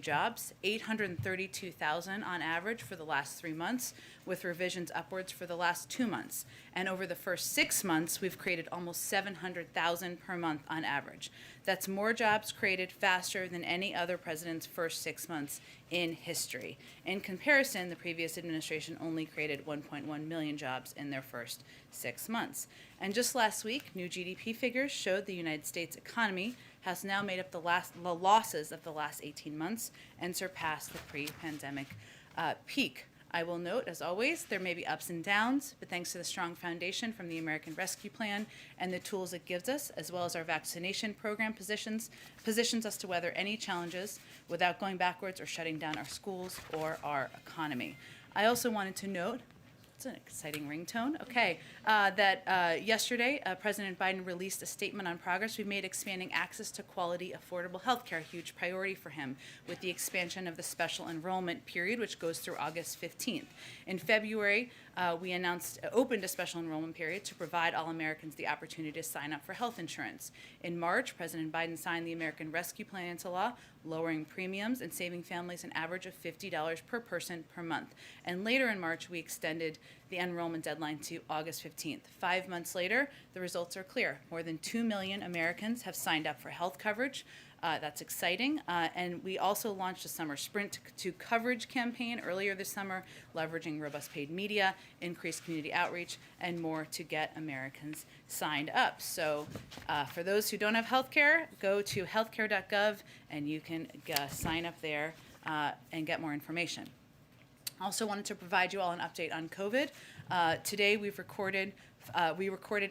jobs, 832,000 on average for the last 3 months, with revisions upwards for the last 2 months. And over the first 6 months, we've created almost 700,000 per month on average. That's more jobs created faster than any other president's first 6 months in history. In comparison, the previous administration only created 1.1 million jobs in their first 6 months. And just last week, new GDP figures showed the United States economy has now made up the losses of the last 18 months and surpassed the pre-pandemic peak. I will note, as always, there may be ups and downs, but thanks to the strong foundation from the American Rescue Plan and the tools it gives us, as well as our vaccination program positions us to weather any challenges without going backwards or shutting down our schools or our economy. I also wanted to note, it's an exciting ringtone. Okay, that yesterday, President Biden released a statement on progress we've made expanding access to quality, affordable health care, a huge priority for him, with the expansion of the special enrollment period, which goes through August 15th. In February, we opened a special enrollment period to provide all Americans the opportunity to sign up for health insurance. In March, President Biden signed the American Rescue Plan into law, lowering premiums and saving families an average of $50 per person per month. And later in March, we extended the enrollment deadline to August 15th. 5 months later, the results are clear. More than 2 million Americans have signed up for health coverage. That's exciting. And we also launched a summer sprint to coverage campaign earlier this summer, leveraging robust paid media, increased community outreach, and more to get Americans signed up. So for those who don't have health care, go to healthcare.gov and you can sign up there and get more information. Also wanted to provide you all an update on COVID. Today we recorded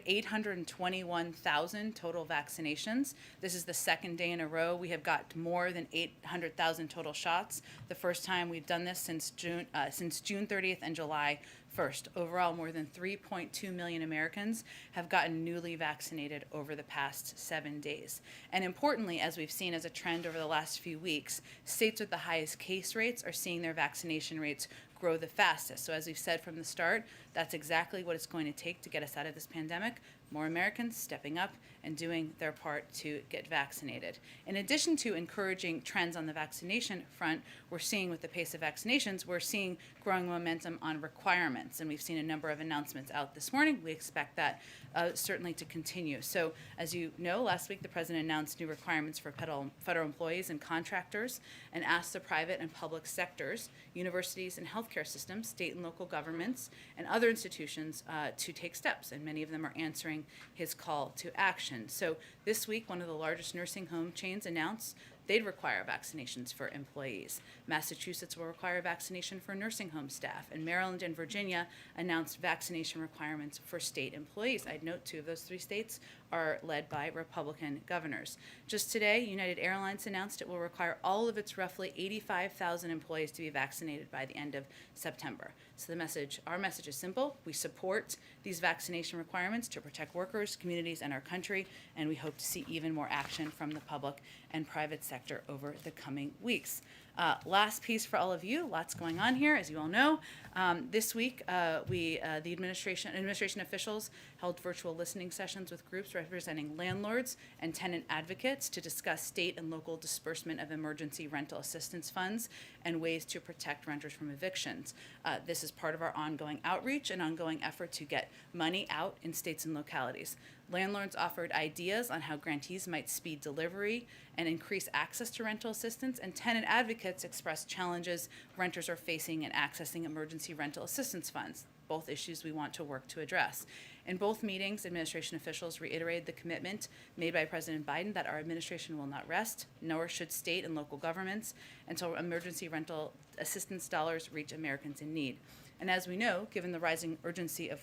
821,000 total vaccinations. This is the second day in a row we have got more than 800,000 total shots. The first time we've done this since June 30th and July 1st. Overall, more than 3.2 million Americans have gotten newly vaccinated over the past 7 days. And importantly, as we've seen as a trend over the last few weeks, states with the highest case rates are seeing their vaccination rates grow the fastest. So as we've said from the start, that's exactly what it's going to take to get us out of this pandemic. More Americans stepping up and doing their part to get vaccinated. In addition to encouraging trends on the vaccination front, we're seeing with the pace of vaccinations, we're seeing growing momentum on requirements. And we've seen a number of announcements out this morning. We expect that certainly to continue. So as you know, last week the president announced new requirements for federal employees and contractors and asked the private and public sectors, universities and healthcare systems, state and local governments, and other institutions to take steps. And many of them are answering his call to action. So this week, one of the largest nursing home chains announced they'd require vaccinations for employees. Massachusetts will require vaccination for nursing home staff, and Maryland and Virginia announced vaccination requirements for state employees. I'd note 2 of those 3 states are led by Republican governors. Just today, United Airlines announced it will require all of its roughly 85,000 employees to be vaccinated by the end of September. So our message is simple. We support these vaccination requirements to protect workers, communities, and our country, and we hope to see even more action from the public and private sector over the coming weeks. Last piece for all of you, lots going on here, as you all know. This week, the administration officials held virtual listening sessions with groups representing landlords and tenant advocates to discuss state and local disbursement of emergency rental assistance funds and ways to protect renters from evictions. This is part of our ongoing outreach and ongoing effort to get money out in states and localities. Landlords offered ideas on how grantees might speed delivery and increase access to rental assistance, and tenant advocates expressed challenges renters are facing in accessing emergency rental assistance funds, both issues we want to work to address. In both meetings, administration officials reiterated the commitment made by President Biden that our administration will not rest, nor should state and local governments, until emergency rental assistance dollars reach Americans in need. And as we know, given the rising urgency of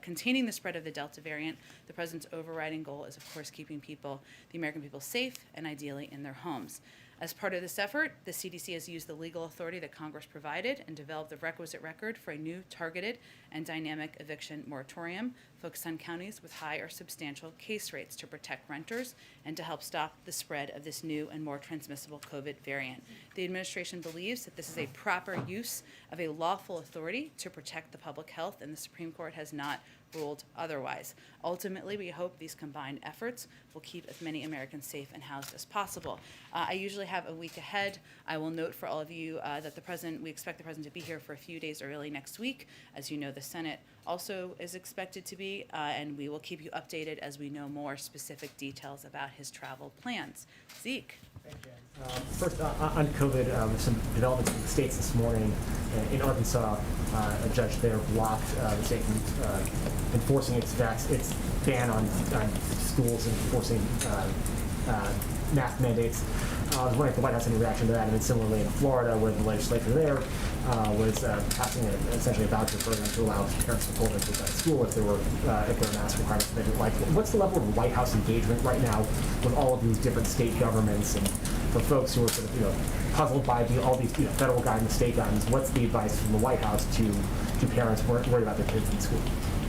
containing the spread of the Delta variant, the president's overriding goal is, of course, keeping the American people safe and ideally in their homes. As part of this effort, the CDC has used the legal authority that Congress provided and developed the requisite record for a new targeted and dynamic eviction moratorium focused on counties with high or substantial case rates to protect renters and to help stop the spread of this new and more transmissible COVID variant. The administration believes that this is a proper use of a lawful authority to protect the public health, and the Supreme Court has not ruled otherwise. Ultimately, we hope these combined efforts will keep as many Americans safe and housed as possible. I usually have a week ahead. I will note for all of you that we expect the president to be here for a few days early next week. As you know, the Senate also is expected to be, and we will keep you updated as we know more specific details about his travel plans. Zeke. First, on COVID, some developments in the states this morning. In Arkansas, a judge there blocked the state from enforcing its ban on schools and enforcing mask mandates. I was wondering if the White House had any reaction to that, and then similarly in Florida, where the legislature there was passing essentially a voucher program to allow parents to pull their kids out of school if there were mask requirements they didn't like. What's the level of White House engagement right now with all of these different state governments, and for folks who are sort of puzzled by all these federal guidance, state guidance? What's the advice from the White House to parents worried about their kids in school?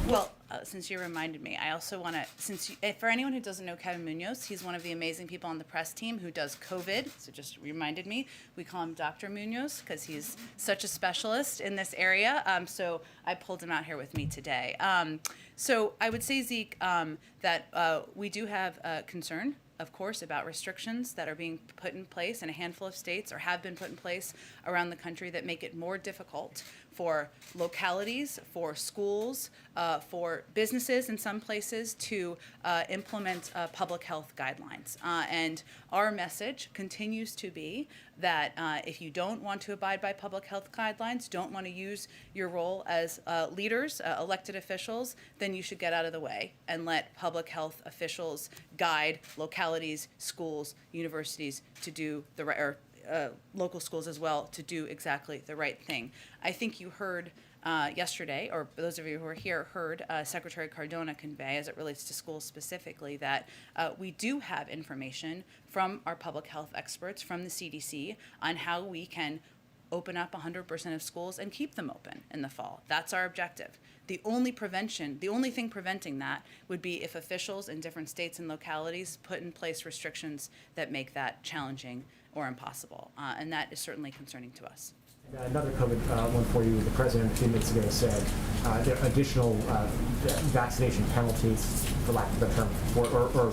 Well, since you reminded me, I also want to, for anyone who doesn't know Kevin Munoz, he's one of the amazing people on the press team who does COVID, so just reminded me. We call him Dr. Munoz because he's such a specialist in this area, so I pulled him out here with me today. So I would say, Zeke, that we do have concern, of course, about restrictions that are being put in place in a handful of states or have been put in place around the country that make it more difficult for localities, for schools, for businesses in some places to implement public health guidelines. And our message continues to be that if you don't want to abide by public health guidelines, don't want to use your role as leaders, elected officials, then you should get out of the way and let public health officials guide localities, schools, universities to do the right, or local schools as well, to do exactly the right thing. I think you heard yesterday, or those of you who are here heard Secretary Cardona convey, as it relates to schools specifically, that we do have information from our public health experts, from the CDC, on how we can open up 100% of schools and keep them open in the fall. That's our objective. The only thing preventing that would be if officials in different states and localities put in place restrictions that make that challenging or impossible. And that is certainly concerning to us. Another COVID one for you. The president a few minutes ago said there are additional vaccination penalties, for lack of a better term, or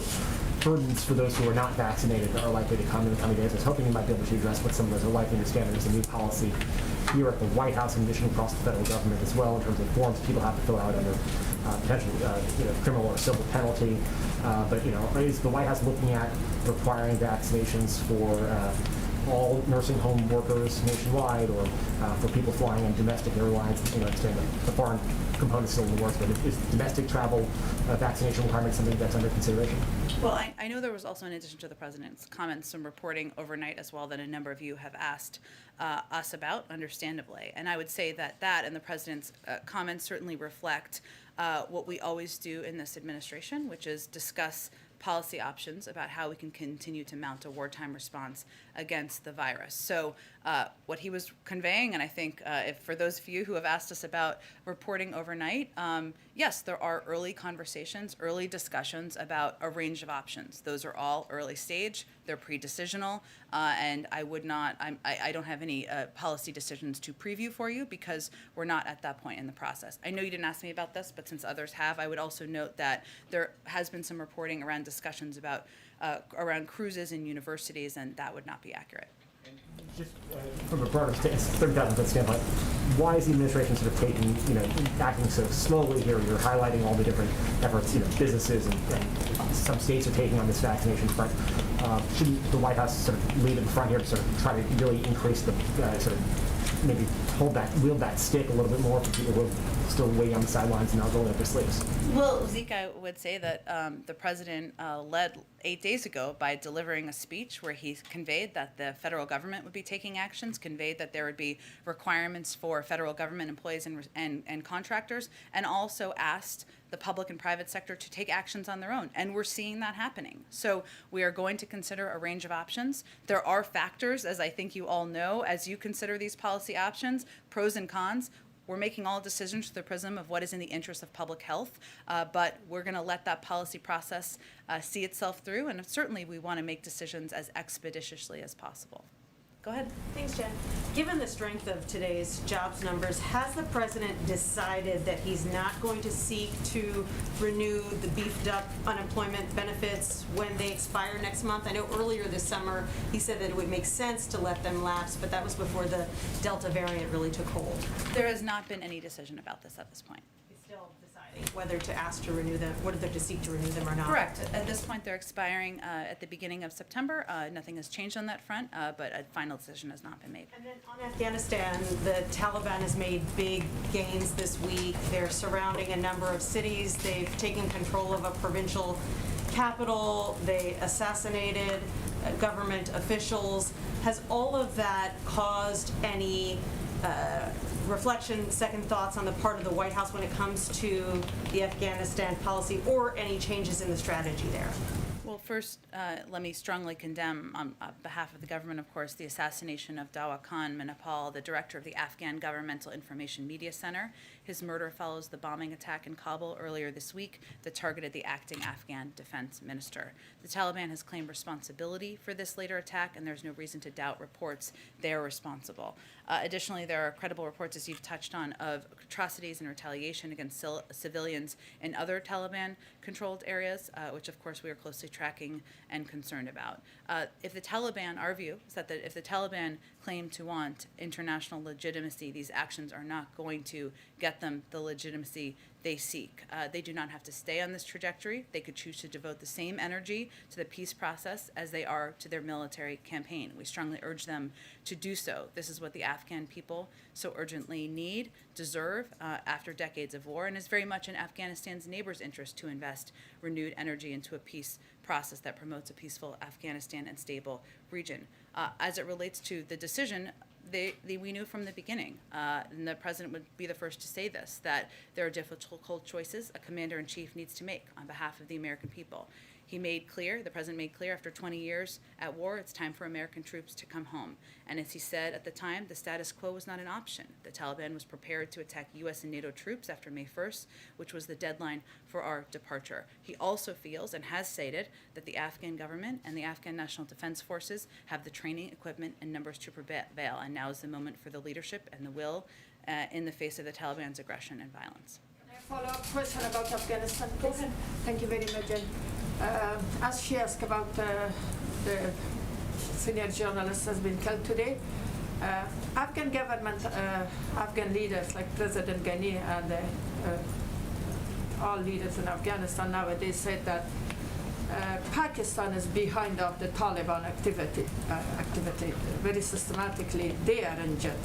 burdens for those who are not vaccinated that are likely to come in the coming days. I was hoping you might be able to address what some of those are likely to stand as a new policy here at the White House, in addition across the federal government as well, in terms of forms people have to fill out under potential criminal or civil penalty. But is the White House looking at requiring vaccinations for all nursing home workers nationwide, or for people flying on domestic airlines? I understand the foreign component still in the works, but is domestic travel vaccination requirement something that's under consideration? Well, I know there was also, in addition to the president's comments, some reporting overnight as well that a number of you have asked us about, understandably. And I would say that and the president's comments certainly reflect what we always do in this administration, which is discuss policy options about how we can continue to mount a wartime response against the virus. So what he was conveying, and I think if for those of you who have asked us about reporting overnight, yes, there are early conversations, early discussions about a range of options. Those are all early stage, they're pre-decisional, and I don't have any policy decisions to preview for you because we're not at that point in the process. I know you didn't ask me about this, but since others have, I would also note that there has been some reporting around discussions about around cruises in universities, and that would not be accurate. Just from a broader 30,000-foot standpoint, why is the administration sort of acting so slowly here? You're highlighting all the different efforts, businesses and some states are taking on this vaccination front. Shouldn't the White House sort of lead in the front here to sort of try to really increase the sort of maybe wield that stick a little bit more for people who are still waiting on the sidelines and not rolling up their sleeves? Well, Zeke, I would say that the president led 8 days ago by delivering a speech where he conveyed that the federal government would be taking actions, conveyed that there would be requirements for federal government employees and contractors, and also asked the public and private sector to take actions on their own. And we're seeing that happening. So we are going to consider a range of options. There are factors, as I think you all know, as you consider these policy options, pros and cons. We're making all decisions through the prism of what is in the interest of public health, but we're going to let that policy process see itself through, and certainly we want to make decisions as expeditiously as possible. Go ahead. Thanks, Jen. Given the strength of today's jobs numbers, has the president decided that he's not going to seek to renew the beefed up unemployment benefits when they expire next month? I know earlier this summer he said that it would make sense to let them lapse, but that was before the Delta variant really took hold. There has not been any decision about this at this point. He's still deciding whether to ask to renew them, whether to seek to renew them or not. Correct. At this point, they're expiring at the beginning of September. Nothing has changed on that front, but a final decision has not been made. And then on Afghanistan, the Taliban has made big gains this week. They're surrounding a number of cities. They've taken control of a provincial capital. They assassinated government officials. Has all of that caused any reflection, second thoughts on the part of the White House when it comes to the Afghanistan policy or any changes in the strategy there? Well, first, let me strongly condemn, on behalf of the government, of course, the assassination of Dawa Khan Manipal, the director of the Afghan Governmental Information Media Center. His murder follows the bombing attack in Kabul earlier this week that targeted the acting Afghan defense minister. The Taliban has claimed responsibility for this later attack, and there's no reason to doubt reports they are responsible. Additionally, there are credible reports, as you've touched on, of atrocities and retaliation against civilians in other Taliban-controlled areas, which, of course, we are closely tracking and concerned about. If the Taliban, our view is that if the Taliban claim to want international legitimacy, these actions are not going to get them the legitimacy they seek. They do not have to stay on this trajectory. They could choose to devote the same energy to the peace process as they are to their military campaign. We strongly urge them to do so. This is what the Afghan people so urgently need, deserve, after decades of war, and is very much in Afghanistan's neighbors' interest to invest renewed energy into a peace process that promotes a peaceful Afghanistan and stable region. As it relates to the decision, we knew from the beginning, and the president would be the first to say this, that there are difficult choices a commander-in-chief needs to make on behalf of the American people. He made clear, the president made clear, after 20 years at war, it's time for American troops to come home. And as he said at the time, the status quo was not an option. The Taliban was prepared to attack U.S. and NATO troops after May 1st, which was the deadline for our departure. He also feels and has stated that the Afghan government and the Afghan National Defense Forces have the training, equipment, and numbers to prevail. And now is the moment for the leadership and the will in the face of the Taliban's aggression and violence. Follow-up question about Afghanistan, please. Thank you very much, Jen. As she asked about the senior journalist has been killed today, Afghan government, Afghan leaders like President Ghani and all leaders in Afghanistan nowadays said that Pakistan is behind of the Taliban activity very systematically. They are injured.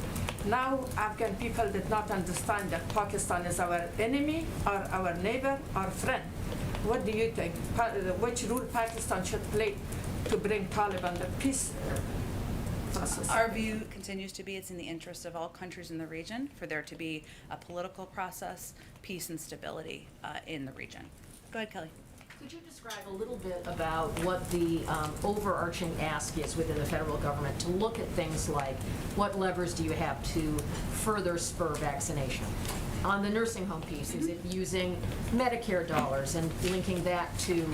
Now, Afghan people did not understand that Pakistan is our enemy, or our neighbor, or friend. What do you think? Which role Pakistan should play to bring Taliban the peace process? Our view continues to be it's in the interest of all countries in the region for there to be a political process, peace, and stability in the region. Go ahead, Kelly. Could you describe a little bit about what the overarching ask is within the federal government to look at things like what levers do you have to further spur vaccination? On the nursing home piece, is it using Medicare dollars and linking that to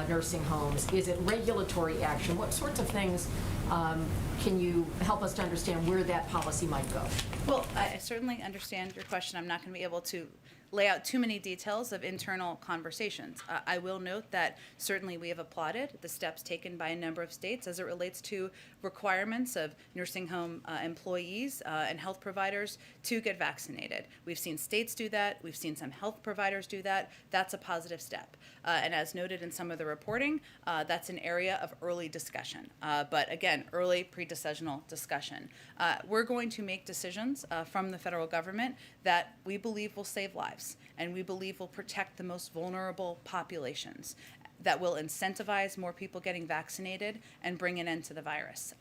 nursing homes? Is it regulatory action? What sorts of things can you help us to understand where that policy might go? Well, I certainly understand your question. I'm not going to be able to lay out too many details of internal conversations. I will note that certainly we have applauded the steps taken by a number of states as it relates to requirements of nursing home employees and health providers to get vaccinated. We've seen states do that. We've seen some health providers do that. That's a positive step. And as noted in some of the reporting, that's an area of early discussion. But again, early pre-decisional discussion. We're going to make decisions from the federal government that we believe will save lives and we believe will protect the most vulnerable populations, that will incentivize more people getting vaccinated and bring an end to the virus.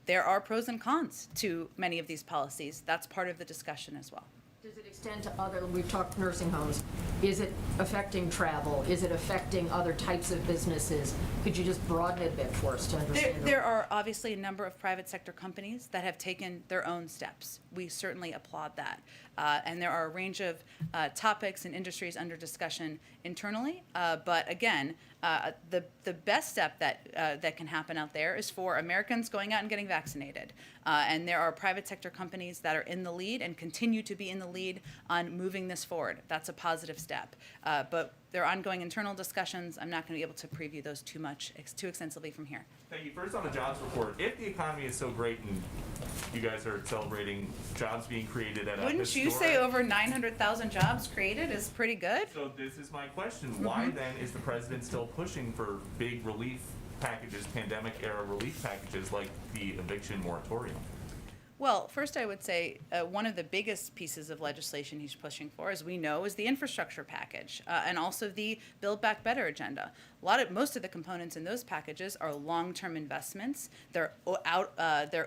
There are pros and cons to many of these policies. That's part of the discussion as well. Does it extend to other, we've talked nursing homes, is it affecting travel? Is it affecting other types of businesses? Could you just broaden it a bit for us to understand? There are obviously a number of private sector companies that have taken their own steps. We certainly applaud that. And there are a range of topics and industries under discussion internally. But again, the best step that can happen out there is for Americans going out and getting vaccinated. And there are private sector companies that are in the lead and continue to be in the lead on moving this forward. That's a positive step. But there are ongoing internal discussions. I'm not going to be able to preview those too extensively from here. Thank you. First on the jobs report, if the economy is so great and you guys are celebrating jobs being created at a Wouldn't you say over 900,000 jobs created is pretty good? So this is my question. Why then is the president still pushing for big relief packages, pandemic era relief packages like the eviction moratorium? Well, first I would say one of the biggest pieces of legislation he's pushing for, as we know, is the infrastructure package and also the Build Back Better agenda. Most of the components in those packages are long-term investments. They're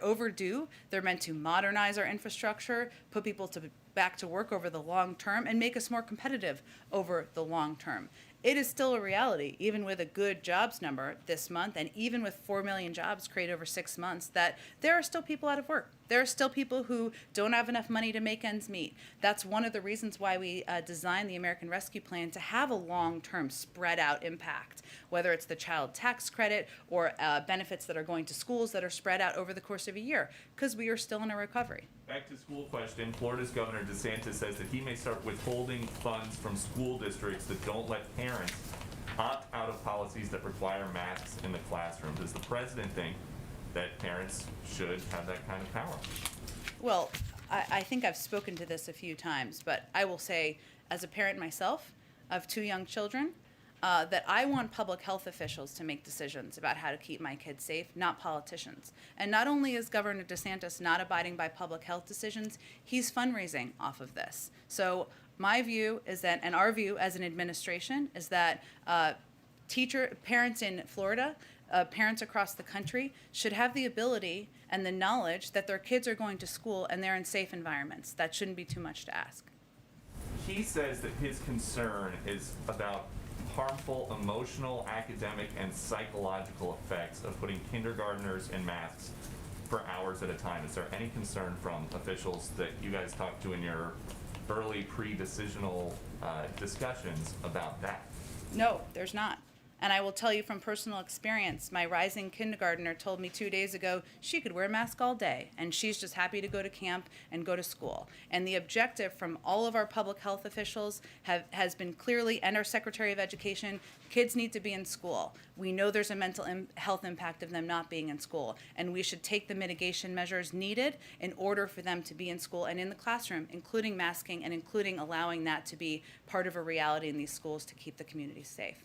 overdue. They're meant to modernize our infrastructure, put people back to work over the long term, and make us more competitive over the long term. It is still a reality, even with a good jobs number this month, and even with 4 million jobs created over 6 months, that there are still people out of work. There are still people who don't have enough money to make ends meet. That's one of the reasons why we designed the American Rescue Plan to have a long-term spread out impact, whether it's the child tax credit or benefits that are going to schools that are spread out over the course of a year, because we are still in a recovery. Back to school question. Florida's Governor DeSantis says that he may start withholding funds from school districts that don't let parents opt out of policies that require masks in the classroom. Does the president think that parents should have that kind of power? Well, I think I've spoken to this a few times, but I will say, as a parent myself of 2 young children, that I want public health officials to make decisions about how to keep my kids safe, not politicians. And not only is Governor DeSantis not abiding by public health decisions, he's fundraising off of this. So my view is that, and our view as an administration, is that parents in Florida, parents across the country should have the ability and the knowledge that their kids are going to school and they're in safe environments. That shouldn't be too much to ask. He says that his concern is about harmful emotional, academic, and psychological effects of putting kindergartners in masks for hours at a time. Is there any concern from officials that you guys talked to in your early pre-decisional discussions about that? No, there's not. And I will tell you from personal experience, my rising kindergartner told me 2 days ago she could wear a mask all day, and she's just happy to go to camp and go to school. And the objective from all of our public health officials has been clearly, and our Secretary of Education, kids need to be in school. We know there's a mental health impact of them not being in school, and we should take the mitigation measures needed in order for them to be in school and in the classroom, including masking and including allowing that to be part of a reality in these schools to keep the community safe.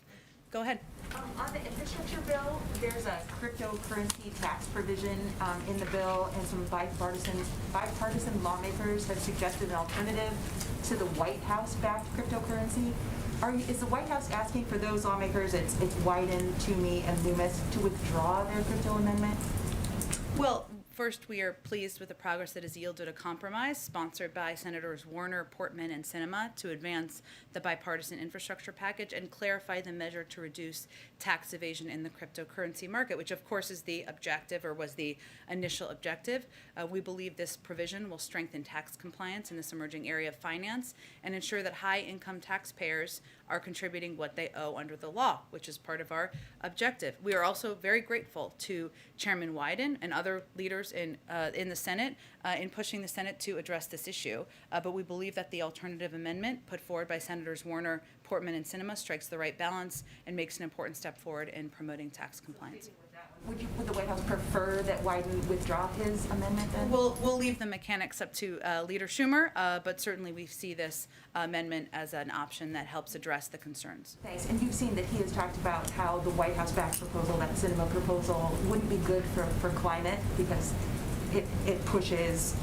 Go ahead. On the infrastructure bill, there's a cryptocurrency tax provision in the bill, and some bipartisan lawmakers have suggested an alternative to the White House-backed cryptocurrency. Is the White House asking for those lawmakers, it's Wyden, Toomey, and Loomis, to withdraw their crypto amendment? Well, first, we are pleased with the progress that has yielded a compromise sponsored by Senators Warner, Portman, and Sinema to advance the bipartisan infrastructure package and clarify the measure to reduce tax evasion in the cryptocurrency market, which of course is the objective, or was the initial objective. We believe this provision will strengthen tax compliance in this emerging area of finance and ensure that high-income taxpayers are contributing what they owe under the law, which is part of our objective. We are also very grateful to Chairman Wyden and other leaders in the Senate in pushing the Senate to address this issue. But we believe that the alternative amendment put forward by Senators Warner, Portman, and Sinema strikes the right balance and makes an important step forward in promoting tax compliance. Would the White House prefer that Wyden withdraw his amendment then? We'll leave the mechanics up to Leader Schumer, but certainly we see this amendment as an option that helps address the concerns. Thanks. And you've seen that he has talked about how the White House-backed proposal, that cinema proposal, wouldn't be good for climate because it pushes,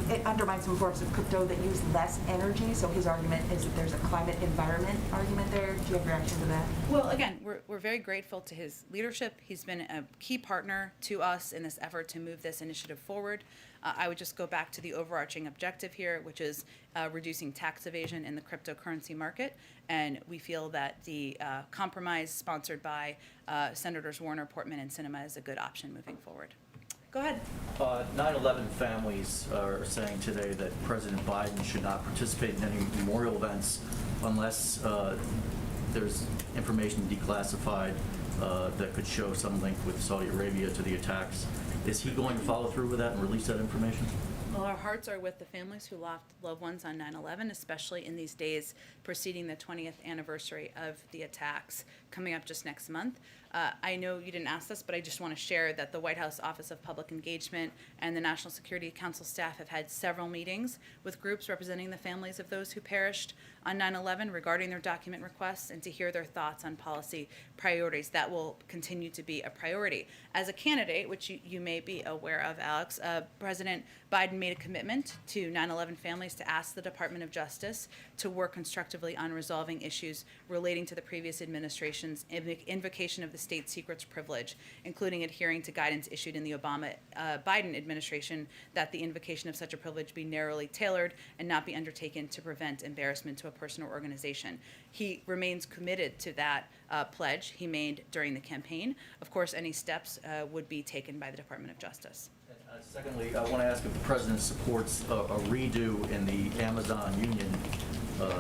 it undermines some forms of crypto that use less energy. So his argument is that there's a climate environment argument there. Do you have a reaction to that? Well, again, we're very grateful to his leadership. He's been a key partner to us in this effort to move this initiative forward. I would just go back to the overarching objective here, which is reducing tax evasion in the cryptocurrency market. And we feel that the compromise sponsored by Senators Warner, Portman, and Sinema is a good option moving forward. Go ahead. 9/11 families are saying today that President Biden should not participate in any memorial events unless there's information declassified that could show some link with Saudi Arabia to the attacks. Is he going to follow through with that and release that information? Well, our hearts are with the families who lost loved ones on 9/11, especially in these days preceding the 20th anniversary of the attacks coming up just next month. I know you didn't ask this, but I just want to share that the White House Office of Public Engagement and the National Security Council staff have had several meetings with groups representing the families of those who perished on 9/11 regarding their document requests and to hear their thoughts on policy priorities. That will continue to be a priority. As a candidate, which you may be aware of, Alex, President Biden made a commitment to 9/11 families to ask the Department of Justice to work constructively on resolving issues relating to the previous administration's invocation of the state secrets privilege, including adhering to guidance issued in the Obama-Biden administration that the invocation of such a privilege be narrowly tailored and not be undertaken to prevent embarrassment to a person or organization. He remains committed to that pledge he made during the campaign. Of course, any steps would be taken by the Department of Justice. Secondly, I want to ask if the president supports a redo in the Amazon union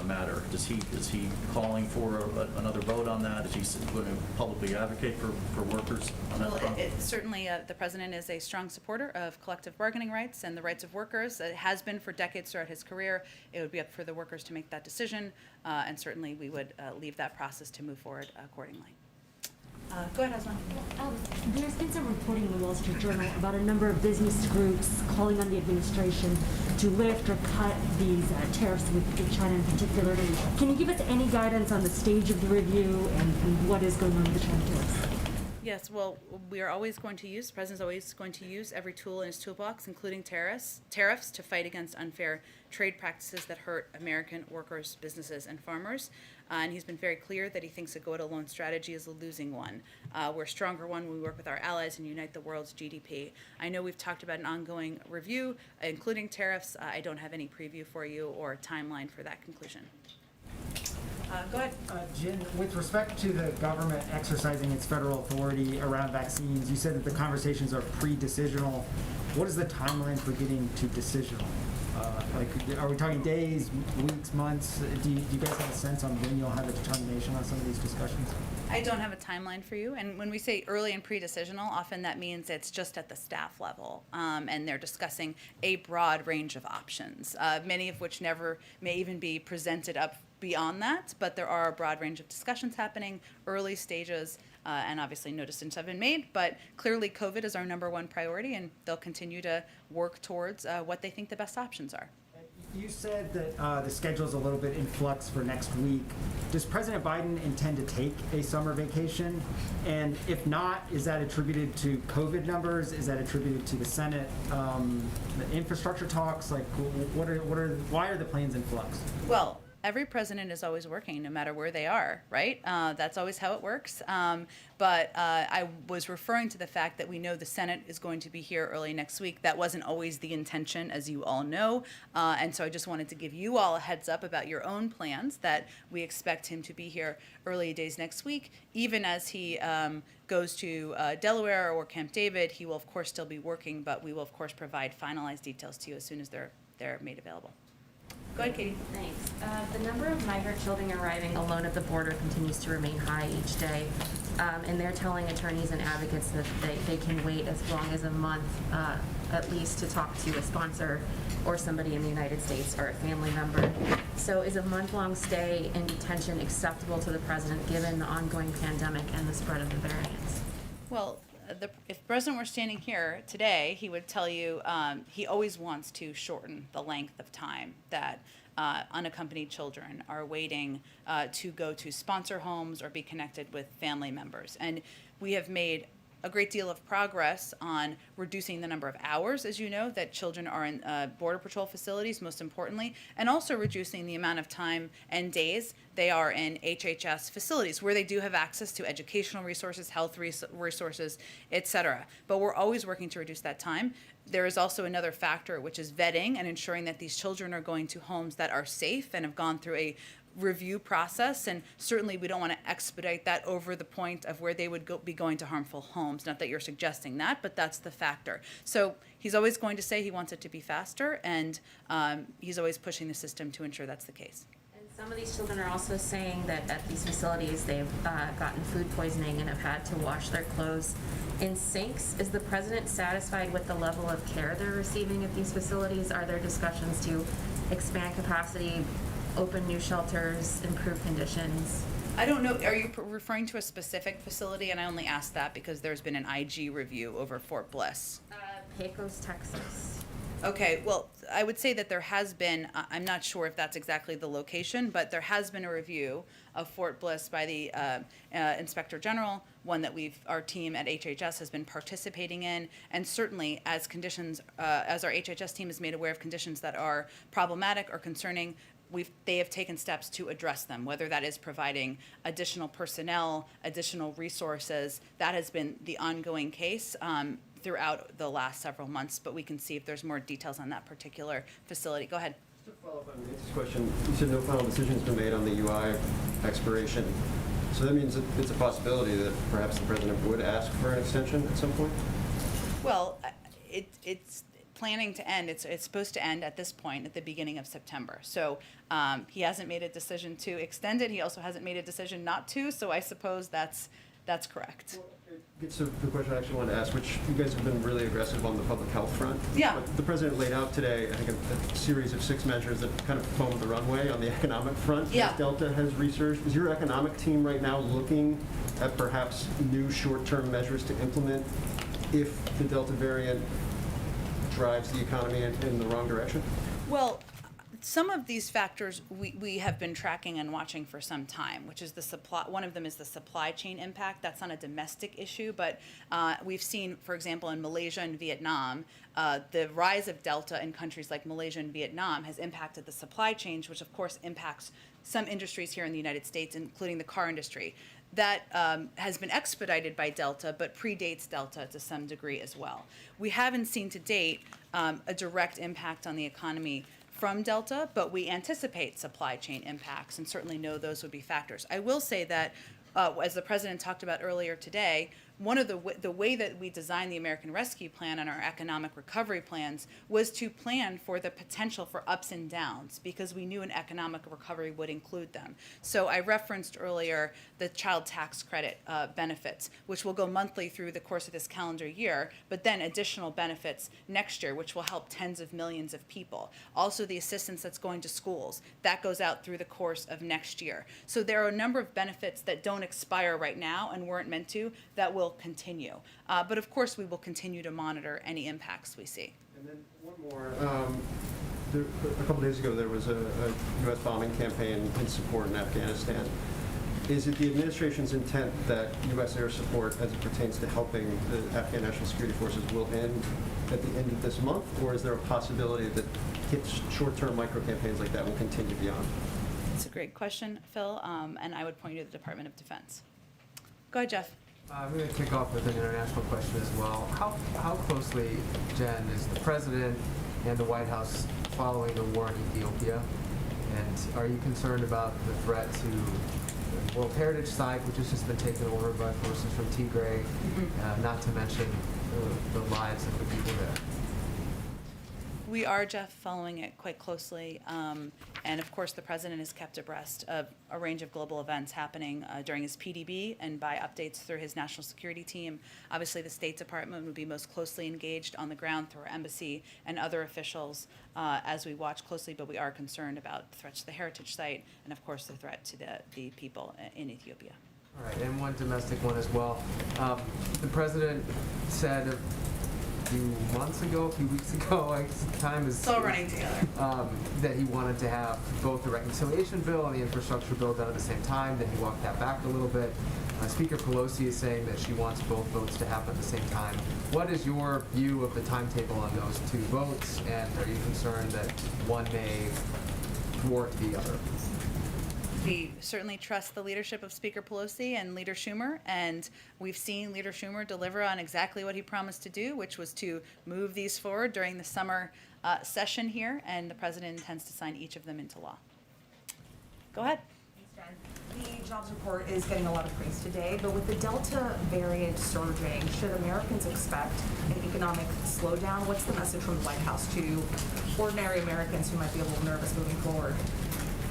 matter. Is he calling for another vote on that? Is he going to publicly advocate for workers on that front? Certainly, the president is a strong supporter of collective bargaining rights and the rights of workers. It has been for decades throughout his career. It would be up for the workers to make that decision, and certainly we would leave that process to move forward accordingly. Go ahead, Asma. There's been some reporting in the Wall Street Journal about a number of business groups calling on the administration to lift or cut these tariffs with China in particular. Can you give us any guidance on the stage of the review and what is going on with the China tariffs? Yes, well, we are always going to use, the president's always going to use every tool in his toolbox, including tariffs to fight against unfair trade practices that hurt American workers, businesses, and farmers. And he's been very clear that he thinks a go-it-alone strategy is a losing one. We're a stronger one when we work with our allies and unite the world's GDP. I know we've talked about an ongoing review, including tariffs. I don't have any preview for you or a timeline for that conclusion. Go ahead. Jen, with respect to the government exercising its federal authority around vaccines, you said that the conversations are pre-decisional. What is the timeline for getting to decisional? Are we talking days, weeks, months? Do you guys have a sense on when you'll have a determination on some of these discussions? I don't have a timeline for you. And when we say early and pre-decisional, often that means it's just at the staff level. And they're discussing a broad range of options, many of which never may even be presented up beyond that. But there are a broad range of discussions happening, early stages, and obviously no decisions have been made. But clearly COVID is our number one priority, and they'll continue to work towards what they think the best options are. You said that the schedule's a little bit in flux for next week. Does President Biden intend to take a summer vacation? And if not, is that attributed to COVID numbers? Is that attributed to the Senate the infrastructure talks? Like, why are the plans in flux? Well, every president is always working, no matter where they are, right? That's always how it works. But I was referring to the fact that we know the Senate is going to be here early next week. That wasn't always the intention, as you all know. And so I just wanted to give you all a heads up about your own plans, that we expect him to be here early days next week. Even as he goes to Delaware or Camp David, he will, of course, still be working, but we will, of course, provide finalized details to you as soon as they're made available. Go ahead, Katie. Thanks. The number of migrant children arriving alone at the border continues to remain high each day, and they're telling attorneys and advocates that they can wait as long as a month at least to talk to a sponsor or somebody in the United States or a family member. So is a month-long stay in detention acceptable to the president given the ongoing pandemic and the spread of the variants? Well, if the president were standing here today, he would tell you he always wants to shorten the length of time that unaccompanied children are waiting to go to sponsor homes or be connected with family members. And we have made a great deal of progress on reducing the number of hours, as you know, that children are in Border Patrol facilities, most importantly, and also reducing the amount of time and days they are in HHS facilities where they do have access to educational resources, health resources, et cetera. But we're always working to reduce that time. There is also another factor, which is vetting and ensuring that these children are going to homes that are safe and have gone through a review process, and certainly we don't want to expedite that over the point of where they would be going to harmful homes. Not that you're suggesting that, but that's the factor. So he's always going to say he wants it to be faster, and he's always pushing the system to ensure that's the case. And some of these children are also saying that at these facilities they've gotten food poisoning and have had to wash their clothes in sinks. Is the president satisfied with the level of care they're receiving at these facilities? Are there discussions to expand capacity, open new shelters, improve conditions? I don't know, are you referring to a specific facility? And I only asked that because there's been an IG review over Fort Bliss. Pecos, Texas. Okay, well, I would say that there has been, I'm not sure if that's exactly the location, but there has been a review of Fort Bliss by the Inspector General, one that our team at HHS has been participating in, and certainly as conditions, as our HHS team is made aware of conditions that are problematic or concerning, they have taken steps to address them, whether that is providing additional personnel, additional resources. That has been the ongoing case throughout the last several months, but we can see if there's more details on that particular facility. Go ahead. Just to follow up on Nancy's question, you said no final decision's been made on the UI expiration. So that means that it's a possibility that perhaps the president would ask for an extension at some point? Well, it's planning to end. It's supposed to end at this point at the beginning of September. So he hasn't made a decision to extend it. He also hasn't made a decision not to. So I suppose that's correct. Well, it gets to the question I actually wanted to ask, which you guys have been really aggressive on the public health front. Yeah. But the president laid out today, I think, a series of 6 measures that kind of foamed the runway on the economic front. Yeah. As Delta has researched. Is your economic team right now looking at perhaps new short-term measures to implement if the Delta variant drives the economy in the wrong direction? Well, some of these factors we have been tracking and watching for some time, which is the supply. One of them is the supply chain impact. That's not a domestic issue, but we've seen, for example, in Malaysia and Vietnam, the rise of Delta in countries like Malaysia and Vietnam has impacted the supply chain, which of course impacts some industries here in the United States, including the car industry. That has been expedited by Delta, but predates Delta to some degree as well. We haven't seen to date a direct impact on the economy from Delta, but we anticipate supply chain impacts and certainly know those would be factors. I will say that, as the president talked about earlier today, one of the way that we designed the American Rescue Plan and our economic recovery plans was to plan for the potential for ups and downs because we knew an economic recovery would include them. So I referenced earlier the child tax credit benefits, which will go monthly through the course of this calendar year, but then additional benefits next year, which will help tens of millions of people. Also the assistance that's going to schools, that goes out through the course of next year. So there are a number of benefits that don't expire right now and weren't meant to, that will continue. But of course, we will continue to monitor any impacts we see. And then one more. A couple days ago, there was a U.S. bombing campaign in support in Afghanistan. Is it the administration's intent that U.S. air support, as it pertains to helping the Afghan National Security Forces, will end at the end of this month, or is there a possibility that short-term micro-campaigns like that will continue beyond? It's a great question, Phil, and I would point you to the Department of Defense. Go ahead, Jeff. I'm going to kick off with an international question as well. How closely, Jen, is the president and the White House following the war in Ethiopia? And are you concerned about the threat to the World Heritage Site, which has just been taken over by forces from Tigray, not to mention the lives of the people there? We are, Jeff, following it quite closely. And of course, the president is kept abreast of a range of global events happening during his PDB and by updates through his national security team. Obviously, the State Department would be most closely engaged on the ground through our embassy and other officials as we watch closely, but we are concerned about threats to the heritage site and, of course, the threat to the people in Ethiopia. All right, and one domestic one as well. The president said a few weeks ago, time is... It's all running together. That he wanted to have both the reconciliation bill and the infrastructure bill done at the same time. Then he walked that back a little bit. Speaker Pelosi is saying that she wants both votes to happen at the same time. What is your view of the timetable on those two votes, and are you concerned that one may thwart the other? We certainly trust the leadership of Speaker Pelosi and Leader Schumer, and we've seen Leader Schumer deliver on exactly what he promised to do, which was to move these forward during the summer session here, and the president intends to sign each of them into law. Go ahead. The jobs report is getting a lot of praise today, but with the Delta variant surging, should Americans expect an economic slowdown? What's the message from the White House to ordinary Americans who might be a little nervous moving forward?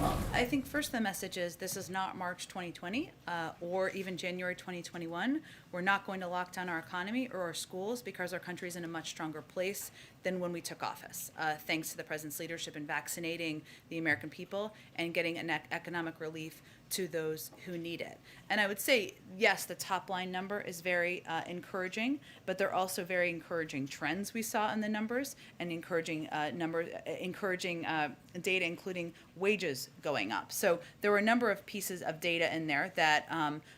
Well, I think first the message is this is not March 2020 or even January 2021. We're not going to lock down our economy or our schools because our country is in a much stronger place than when we took office, thanks to the president's leadership in vaccinating the American people and getting an economic relief to those who need it. And I would say, yes, the top line number is very encouraging, but there are also very encouraging trends we saw in the numbers and encouraging data, including wages going up. So there were a number of pieces of data in there that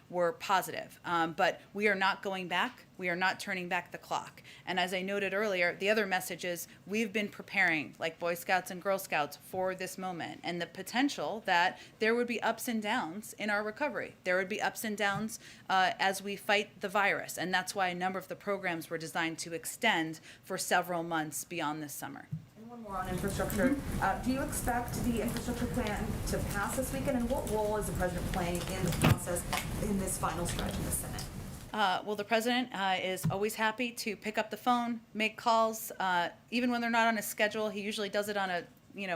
were positive, but we are not going back. We are not turning back the clock. And as I noted earlier, the other message is we've been preparing, like Boy Scouts and Girl Scouts, for this moment and the potential that there would be ups and downs in our recovery. There would be ups and downs as we fight the virus. And that's why a number of the programs were designed to extend for several months beyond this summer. And one more on infrastructure. Do you expect the infrastructure plan to pass this weekend? And what role is the president playing in the process in this final stretch in the Senate? Well, the president is always happy to pick up the phone, make calls, even when they're not on a schedule. He usually does it on a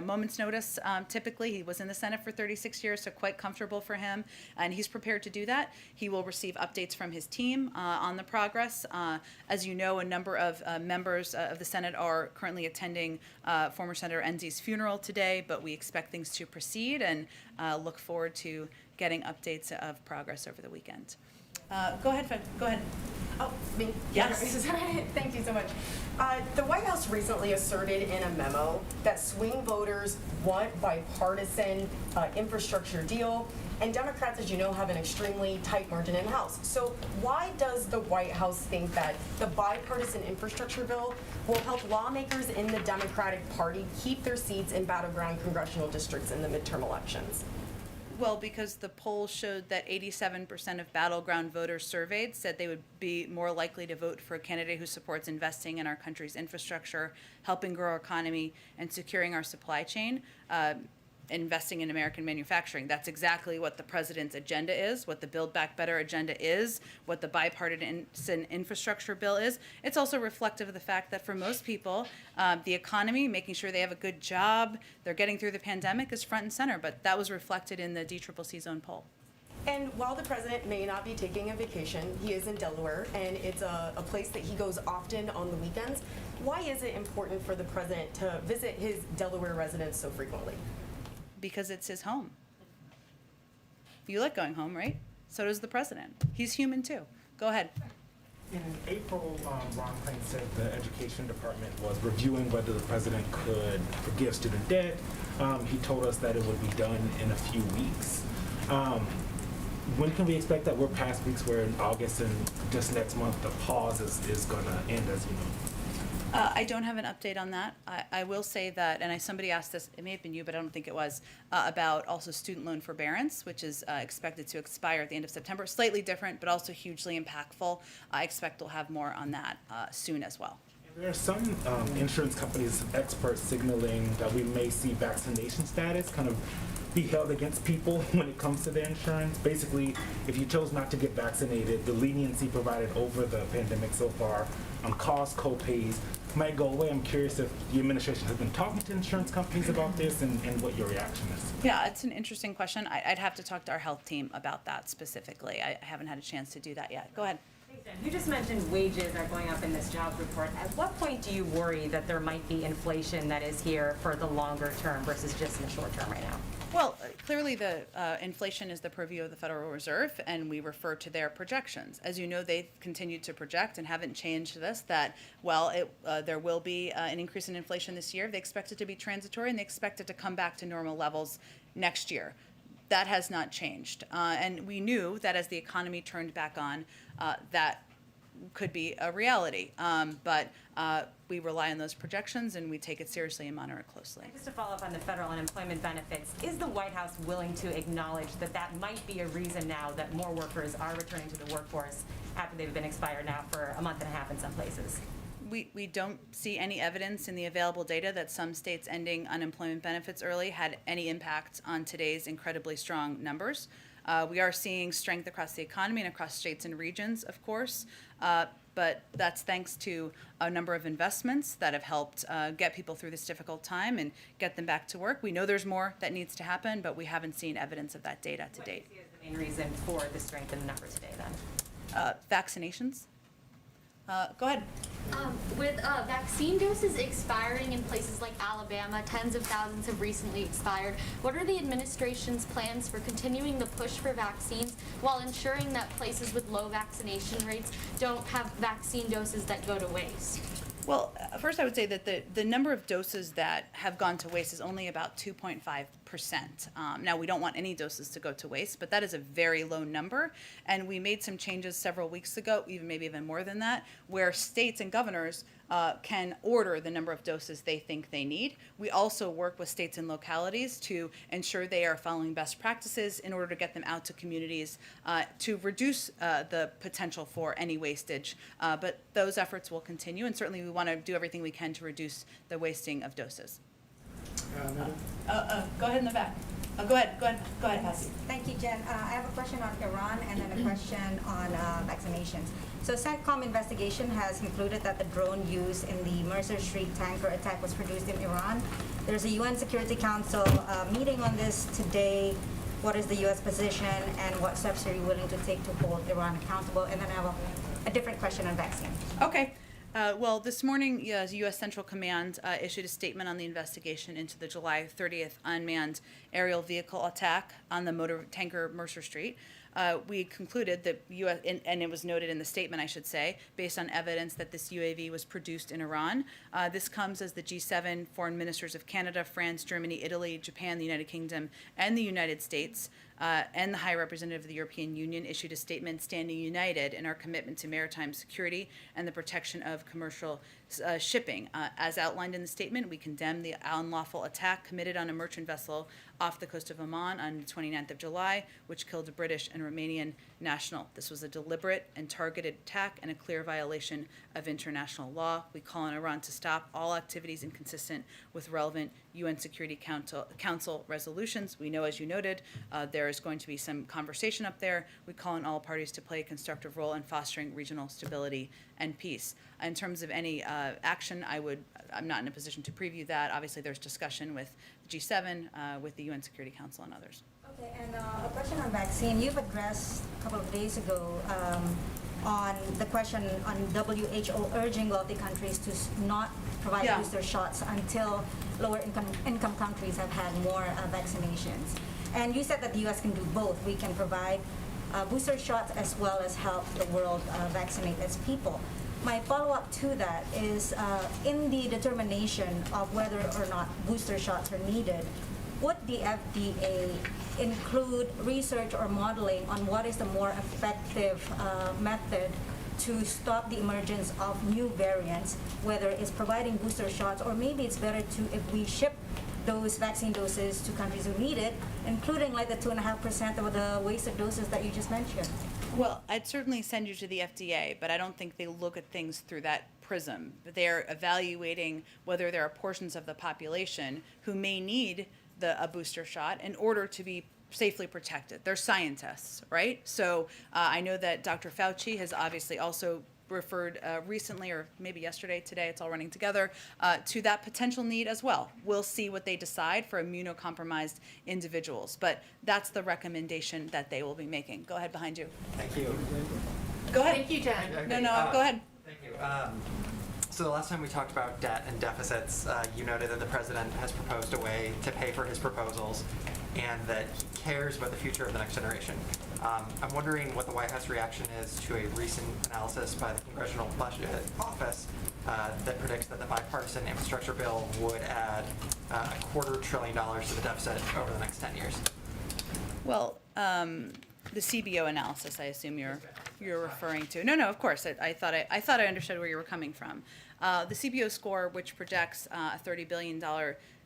moment's notice. Typically, he was in the Senate for 36 years, so quite comfortable for him, and he's prepared to do that. He will receive updates from his team on the progress. As you know, a number of members of the Senate are currently attending former Senator Enzi's funeral today, but we expect things to proceed and look forward to getting updates of progress over the weekend. Go ahead, Fred. Go ahead. Oh, me? Yes. Thank you so much. The White House recently asserted in a memo that swing voters want bipartisan infrastructure deal, and Democrats, as you know, have an extremely tight margin in the House. So why does the White House think that the bipartisan infrastructure bill will help lawmakers in the Democratic Party keep their seats in battleground congressional districts in the midterm elections? Well, because the polls showed that 87% of battleground voters surveyed said they would be more likely to vote for a candidate who supports investing in our country's infrastructure, helping grow our economy, and securing our supply chain, investing in American manufacturing. That's exactly what the president's agenda is, what the Build Back Better agenda is, what the bipartisan infrastructure bill is. It's also reflective of the fact that for most people, the economy, making sure they have a good job, they're getting through the pandemic is front and center, but that was reflected in the DCCC zone poll. And while the president may not be taking a vacation, he is in Delaware, and it's a place that he goes often on the weekends. Why is it important for the president to visit his Delaware residence so frequently? Because it's his home. You like going home, right? So does the president. He's human too. Go ahead. In April, Ron Klain said the Education Department was reviewing whether the president could forgive student debt. He told us that it would be done in a few weeks. When can we expect that? We're past weeks where in August and just next month the pause is going to end, as you know. I don't have an update on that. I will say that, and somebody asked this, it may have been you, but I don't think it was, about also student loan forbearance, which is expected to expire at the end of September. Slightly different, but also hugely impactful. I expect we'll have more on that soon as well. There are some insurance companies, experts signaling that we may see vaccination status kind of be held against people when it comes to their insurance. Basically, if you chose not to get vaccinated, the leniency provided over the pandemic so far on cost co-pays might go away. I'm curious if the administration has been talking to insurance companies about this and what your reaction is. Yeah, it's an interesting question. I'd have to talk to our health team about that specifically. I haven't had a chance to do that yet. Go ahead. You just mentioned wages are going up in this jobs report. At what point do you worry that there might be inflation that is here for the longer term versus just in the short term right now? Well, clearly the inflation is the purview of the Federal Reserve, and we refer to their projections. As you know, they've continued to project and haven't changed this, that, well, there will be an increase in inflation this year. They expect it to be transitory, and they expect it to come back to normal levels next year. That has not changed. And we knew that as the economy turned back on, that could be a reality. But we rely on those projections, and we take it seriously and monitor it closely. Just to follow up on the federal unemployment benefits, is the White House willing to acknowledge that that might be a reason now that more workers are returning to the workforce after they've been expired now for a month and a half in some places? We don't see any evidence in the available data that some states ending unemployment benefits early had any impact on today's incredibly strong numbers. We are seeing strength across the economy and across states and regions, of course, but that's thanks to a number of investments that have helped get people through this difficult time and get them back to work. We know there's more that needs to happen, but we haven't seen evidence of that data to date. What do you see as the main reason for the strength in the number today then? Vaccinations. Go ahead. With vaccine doses expiring in places like Alabama, tens of thousands have recently expired. What are the administration's plans for continuing the push for vaccines while ensuring that places with low vaccination rates don't have vaccine doses that go to waste? Well, first I would say that the number of doses that have gone to waste is only about 2.5%. Now, we don't want any doses to go to waste, but that is a very low number. And we made some changes several weeks ago, maybe even more than that, where states and governors can order the number of doses they think they need. We also work with states and localities to ensure they are following best practices in order to get them out to communities to reduce the potential for any wastage. But those efforts will continue, and certainly we want to do everything we can to reduce the wasting of doses. Go ahead in the back. Go ahead, Pasi. Thank you, Jen. I have a question on Iran and then a question on vaccinations. So CENTCOM investigation has concluded that the drone used in the Mercer Street tanker attack was produced in Iran. There's a UN Security Council meeting on this today. What is the U.S. position and what steps are you willing to take to hold Iran accountable? And then I have a different question on vaccines. Okay. Well, this morning, U.S. Central Command issued a statement on the investigation into the July 30th unmanned aerial vehicle attack on the motor tanker Mercer Street. We concluded that U.S., and it was noted in the statement, I should say, based on evidence that this UAV was produced in Iran. This comes as the G7 foreign ministers of Canada, France, Germany, Italy, Japan, the United Kingdom, and the United States, and the High Representative of the European Union issued a statement standing united in our commitment to maritime security and the protection of commercial shipping. As outlined in the statement, we condemn the unlawful attack committed on a merchant vessel off the coast of Oman on the 29th of July, which killed a British and Romanian national. This was a deliberate and targeted attack and a clear violation of international law. We call on Iran to stop all activities inconsistent with relevant UN Security Council resolutions. We know, as you noted, there is going to be some conversation up there. We call on all parties to play a constructive role in fostering regional stability and peace. In terms of any action, I'm not in a position to preview that. Obviously, there's discussion with the G7, with the UN Security Council, and others. Okay, and a question on vaccine. You've addressed a couple of days ago on the question on WHO urging wealthy countries to not provide booster shots until lower income countries have had more vaccinations. And you said that the U.S. can do both. We can provide booster shots as well as help the world vaccinate its people. My follow-up to that is in the determination of whether or not booster shots are needed, would the FDA include research or modeling on what is the more effective method to stop the emergence of new variants, whether it's providing booster shots or maybe it's better to, if we ship those vaccine doses to countries who need it, including like the 2.5% of the wasted doses that you just mentioned? Well, I'd certainly send you to the FDA, but I don't think they look at things through that prism. They're evaluating whether there are portions of the population who may need a booster shot in order to be safely protected. They're scientists, right? So I know that Dr. Fauci has obviously also referred recently, or maybe yesterday, today, it's all running together, to that potential need as well. We'll see what they decide for immunocompromised individuals, but that's the recommendation that they will be making. Go ahead, behind you. Thank you. Go ahead. Thank you, Jen. Okay, No, go ahead. Thank you. So the last time we talked about debt and deficits, you noted that the president has proposed a way to pay for his proposals and that he cares about the future of the next generation. I'm wondering what the White House reaction is to a recent analysis by the Congressional Budget Office that predicts that the bipartisan infrastructure bill would add $250 billion to the deficit over the next 10 years. Well, the CBO analysis, I assume you're referring to. No, of course. I thought I understood where you were coming from. The CBO score, which projects a $30 billion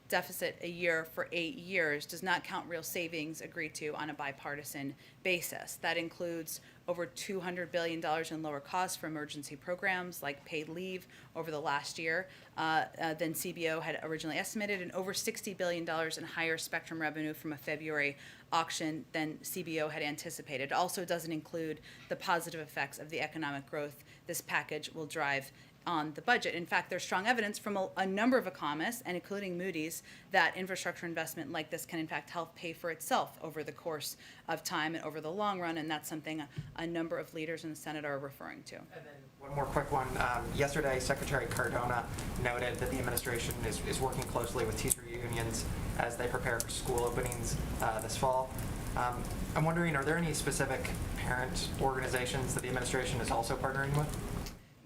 deficit a year for 8 years does not count real savings agreed to on a bipartisan basis. That includes over $200 billion in lower costs for emergency programs like paid leave over the last year than CBO had originally estimated, and over $60 billion in higher spectrum revenue from a February auction than CBO had anticipated. It also doesn't include the positive effects of the economic growth this package will drive on the budget. In fact, there's strong evidence from a number of economists, and including Moody's, that infrastructure investment like this can in fact help pay for itself over the course of time and over the long run, and that's something a number of leaders in the Senate are referring to. And then one more quick one. Yesterday, Secretary Cardona noted that the administration is working closely with teacher unions as they prepare for school openings this fall. I'm wondering, are there any specific parent organizations that the administration is also partnering with?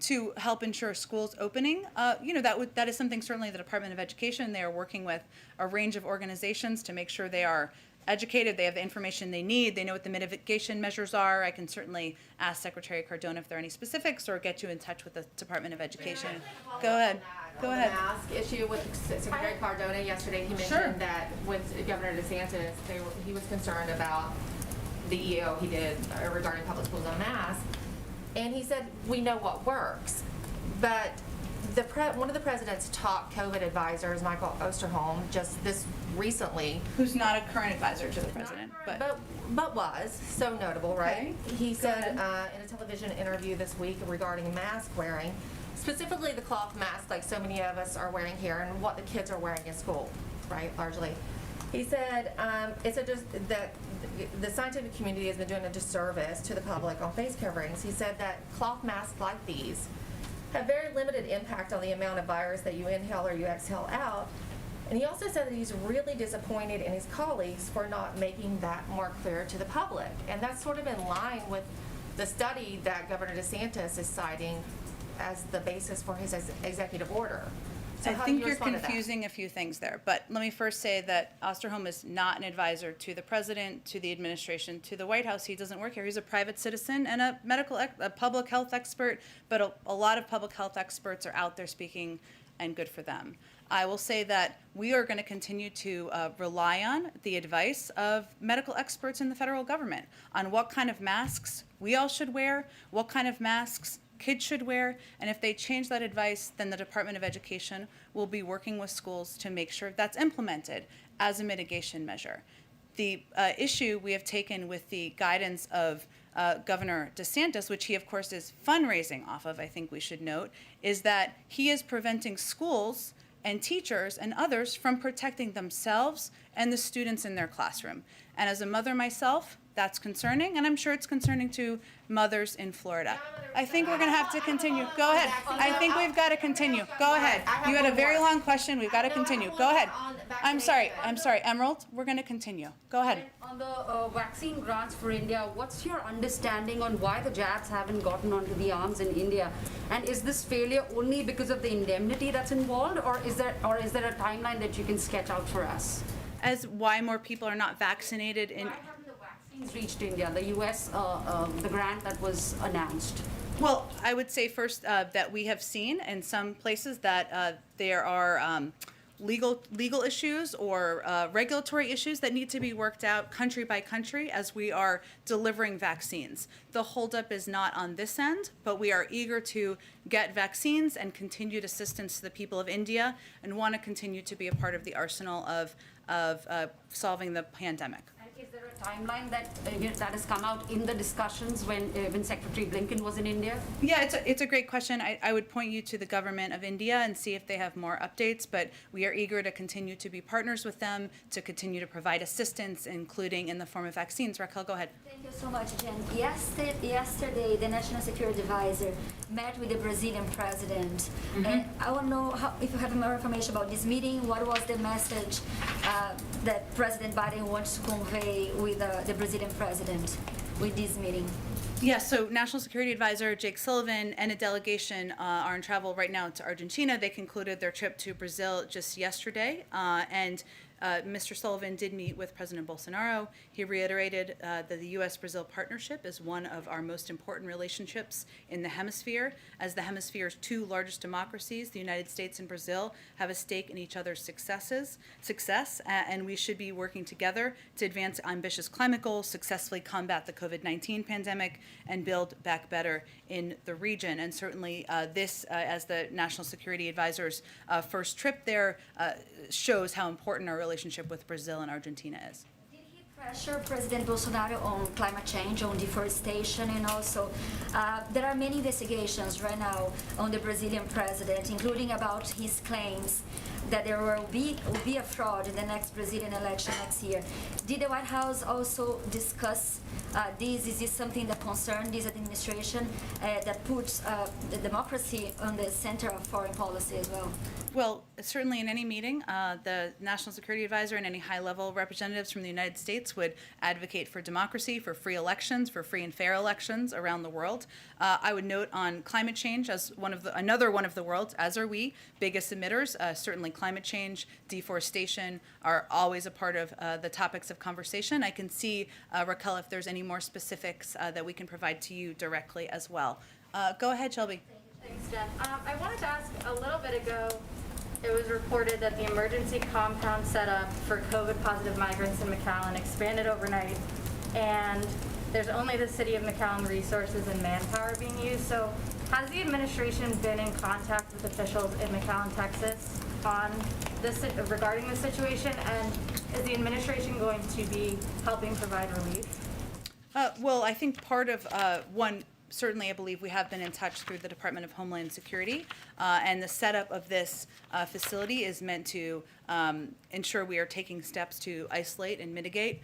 To help ensure schools opening, that is something certainly the Department of Education. They are working with a range of organizations to make sure they are educated, they have the information they need, they know what the mitigation measures are. I can certainly ask Secretary Cardona if there are any specifics or get you in touch with the Department of Education. Go ahead. Go ahead. The mask issue with Secretary Cardona yesterday, he mentioned Sure. that with Governor DeSantis, he was concerned about the EO he did regarding public schools on masks. And he said, we know what works. But one of the president's top COVID advisors, Michael Osterholm, just this recently, who's not a current advisor to the president, but was so notable, right? He said in a television interview this week regarding mask wearing, specifically the cloth mask like so many of us are wearing here and what the kids are wearing in school, right, largely. He said that the scientific community has been doing a disservice to the public on face coverings. He said that cloth masks like these have very limited impact on the amount of virus that you inhale or you exhale out. And he also said that he's really disappointed in his colleagues for not making that more clear to the public. And that's sort of in line with the study that Governor DeSantis is citing as the basis for his executive order. So I how do think you you're respond to that? confusing a few things there, but let me first say that Osterholm is not an advisor to the president, to the administration, to the White House. He doesn't work here. He's a private citizen and a public health expert, but a lot of public health experts are out there speaking, and good for them. I will say that we are going to continue to rely on the advice of medical experts in the federal government on what kind of masks we all should wear, what kind of masks kids should wear, and if they change that advice, then the Department of Education will be working with schools to make sure that's implemented as a mitigation measure. The issue we have taken with the guidance of Governor DeSantis, which he of course is fundraising off of, I think we should note, is that he is preventing schools and teachers and others from protecting themselves and the students in their classroom. And as a mother myself, that's concerning, and I'm sure it's concerning to mothers in Florida. I think we're going to have to continue. Go ahead. I think we've got to continue. Go ahead. You had a very long question. We've got to continue. Go ahead. I'm sorry, Emerald. We're going to continue. Go ahead. On the vaccine grants for India, what's your understanding on why the jabs haven't gotten onto the arms in India? And is this failure only because of the indemnity that's involved, or is there a timeline that you can sketch out for us? As why more people are not vaccinated in... Why haven't the vaccines reached India, the U.S., the grant that was announced? Well, I would say first that we have seen in some places that there are legal issues or regulatory issues that need to be worked out country by country as we are delivering vaccines. The holdup is not on this end, but we are eager to get vaccines and continued assistance to the people of India and want to continue to be a part of the arsenal of solving the pandemic. Is there a timeline that that has come out in the discussions when Secretary Blinken was in India? Yeah, it's a great question. I would point you to the government of India and see if they have more updates, but we are eager to continue to be partners with them, to continue to provide assistance, including in the form of vaccines. Raquel, go ahead. Thank you so much, Jen. Yesterday, the National Security Advisor met with the Brazilian president. And I want to know if you have more information about this meeting. What was the message that President Biden wants to convey with the Brazilian president with this meeting? Yes, so National Security Advisor Jake Sullivan and a delegation are in travel right now to Argentina. They concluded their trip to Brazil just yesterday, and Mr. Sullivan did meet with President Bolsonaro. He reiterated that the U.S.-Brazil partnership is one of our most important relationships in the hemisphere. As the hemisphere's two largest democracies, the United States and Brazil have a stake in each other's success, and we should be working together to advance ambitious climate goals, successfully combat the COVID-19 pandemic, and build back better in the region. And certainly this, as the National Security Advisor's first trip there, shows how important our relationship with Brazil and Argentina is. Did he pressure President Bolsonaro on climate change, on deforestation, and also there are many investigations right now on the Brazilian president, including about his claims that there will be a fraud in the next Brazilian election next year. Did the White House also discuss this? Is this something that concerns this administration that puts the democracy on the center of foreign policy as well? Well, certainly in any meeting, the National Security Advisor and any high-level representatives from the United States would advocate for democracy, for free elections, for free and fair elections around the world. I would note on climate change as another one of the world's, as are we, biggest emitters. Certainly climate change, deforestation are always a part of the topics of conversation. I can see, Raquel, if there's any more specifics that we can provide to you directly as well. Go ahead, Shelby. Thanks, Jen. I wanted to ask, a little bit ago, it was reported that the emergency compound set up for COVID-positive migrants in McAllen expanded overnight, and there's only the City of McAllen resources and manpower being used. So has the administration been in contact with officials in McAllen, Texas on this regarding the situation, and is the administration going to be helping provide relief? Well, I think part of certainly I believe we have been in touch through the Department of Homeland Security, and the setup of this facility is meant to ensure we are taking steps to isolate and mitigate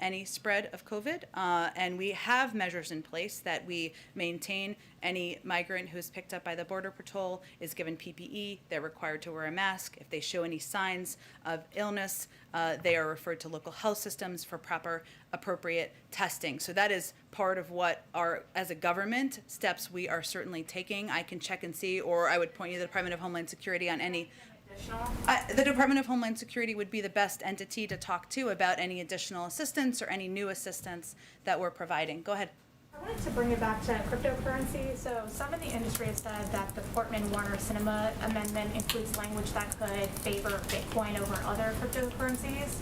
any spread of COVID. And we have measures in place that we maintain. Any migrant who is picked up by the Border Patrol is given PPE. They're required to wear a mask. If they show any signs of illness, they are referred to local health systems for proper, appropriate testing. So that is part of what as a government, steps we are certainly taking. I can check and see, or I would point you to the Department of Homeland Security on any. The Department of Homeland Security would be the best entity to talk to about any additional assistance or any new assistance that we're providing. Go ahead. I wanted to bring it back to cryptocurrency. So some in the industry have said that the Portman-Warner-Sinema amendment includes language that could favor Bitcoin over other cryptocurrencies.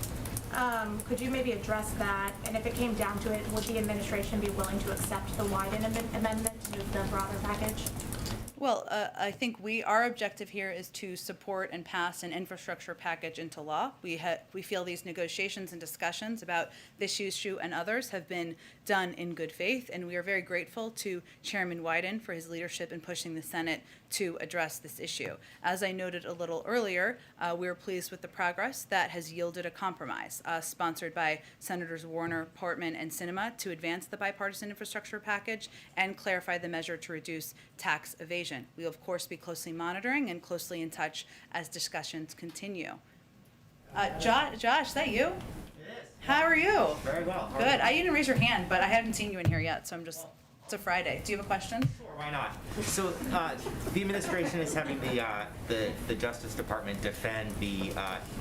Could you maybe address that? And if it came down to it, would the administration be willing to accept the Wyden amendment to move the broader package? Well, I think our objective here is to support and pass an infrastructure package into law. We feel these negotiations and discussions about this issue and others have been done in good faith, and we are very grateful to Chairman Wyden for his leadership in pushing the Senate to address this issue. As I noted a little earlier, we are pleased with the progress that has yielded a compromise sponsored by Senators Warner, Portman, and Sinema to advance the bipartisan infrastructure package and clarify the measure to reduce tax evasion. We will, of course, be closely monitoring and closely in touch as discussions continue. Josh, is that you? It is. How are you? Very well. Good. You didn't raise your hand, but I haven't seen you in here yet, so it's a Friday. Do you have a question? Sure, why not? So the administration is having the Justice Department defend the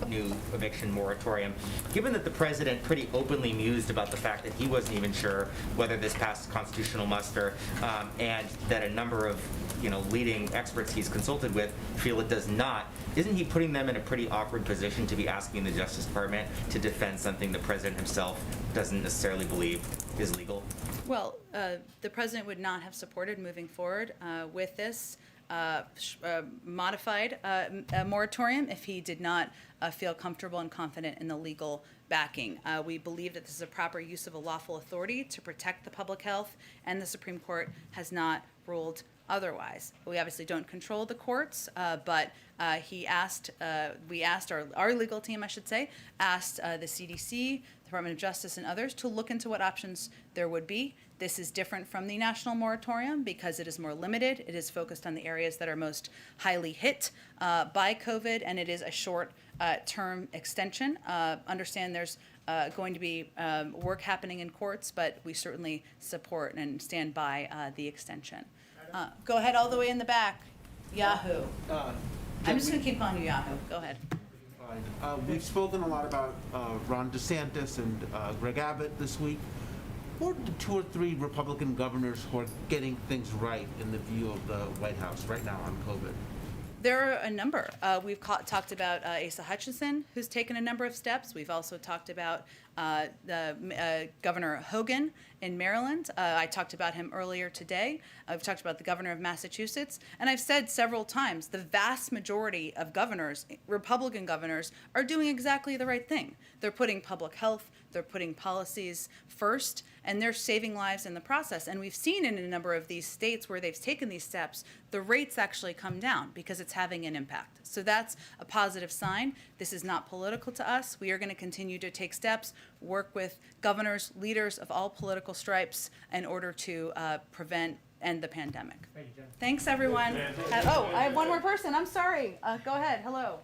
new eviction moratorium. Given that the president pretty openly mused about the fact that he wasn't even sure whether this passed constitutional muster, and that a number of leading experts he's consulted with feel it does not, isn't he putting them in a pretty awkward position to be asking the Justice Department to defend something the president himself doesn't necessarily believe is legal? Well, the president would not have supported moving forward with this modified moratorium if he did not feel comfortable and confident in the legal backing. We believe that this is a proper use of a lawful authority to protect the public health, and the Supreme Court has not ruled otherwise. We obviously don't control the courts, but we asked our legal team, asked the CDC, Department of Justice, and others to look into what options there would be. This is different from the national moratorium because it is more limited. It is focused on the areas that are most highly hit by COVID, and it is a short-term extension. Understand there's going to be work happening in courts, but we certainly support and stand by the extension. Go ahead all the way in the back. Yahoo. I'm just going to keep calling you Yahoo. Go ahead. We've spoken a lot about Ron DeSantis and Greg Abbott this week. What are the 2 or 3 Republican governors who are getting things right in the view of the White House right now on COVID? There are a number. We've talked about Asa Hutchinson, who's taken a number of steps. We've also talked about Governor Hogan in Maryland. I talked about him earlier today. I've talked about the governor of Massachusetts. And I've said several times, the vast majority of governors, Republican governors, are doing exactly the right thing. They're putting public health, they're putting policies first, and they're saving lives in the process. And we've seen in a number of these states where they've taken these steps, the rates actually come down because it's having an impact. So that's a positive sign. This is not political to us. We are going to continue to take steps, work with governors, leaders of all political stripes in order to end the pandemic. Thank you, Jen. Thanks, everyone. Oh, I have one more person. I'm sorry. Go ahead. Hello.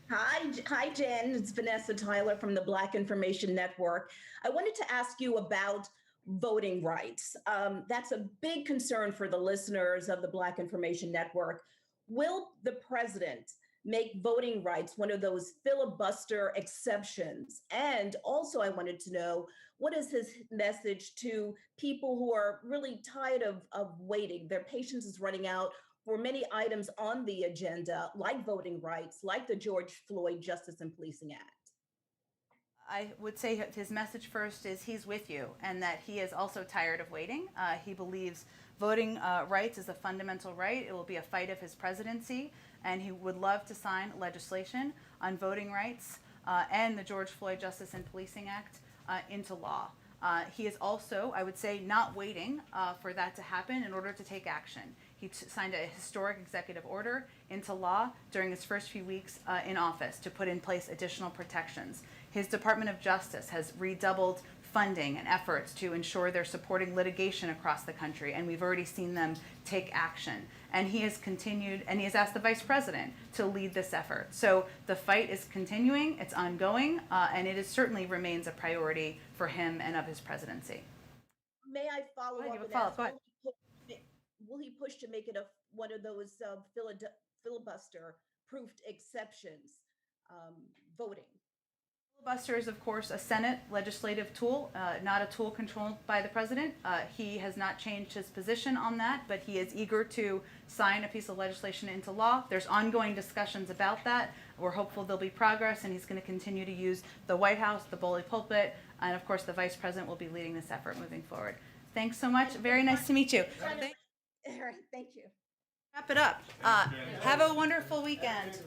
Hi, Jen. It's Vanessa Tyler from the Black Information Network. I wanted to ask you about voting rights. That's a big concern for the listeners of the Black Information Network. Will the president make voting rights one of those filibuster exceptions? And also, I wanted to know, what is his message to people who are really tired of waiting? Their patience is running out for many items on the agenda, like voting rights, like the George Floyd Justice and Policing Act. I would say his message first is he's with you, and that he is also tired of waiting. He believes voting rights is a fundamental right. It will be a fight of his presidency, and he would love to sign legislation on voting rights and the George Floyd Justice and Policing Act into law. He is also, I would say, not waiting for that to happen in order to take action. He signed a historic executive order into law during his first few weeks in office to put in place additional protections. His Department of Justice has redoubled funding and efforts to ensure they're supporting litigation across the country, and we've already seen them take action. And he has continued, and he has asked the Vice President to lead this effort. So the fight is continuing, it's ongoing, and it certainly remains a priority for him and of his presidency. May I follow up? You have a follow-up. Go ahead. Will he push to make it one of those filibuster-proofed exceptions, voting? Filibuster is, of course, a Senate legislative tool, not a tool controlled by the president. He has not changed his position on that, but he is eager to sign a piece of legislation into law. There's ongoing discussions about that. We're hopeful there'll be progress, and he's going to continue to use the White House, the bully pulpit, and of course, the vice president will be leading this effort moving forward. Thanks so much. Very nice to meet you. All right, thank you. Wrap it up. Have a wonderful weekend.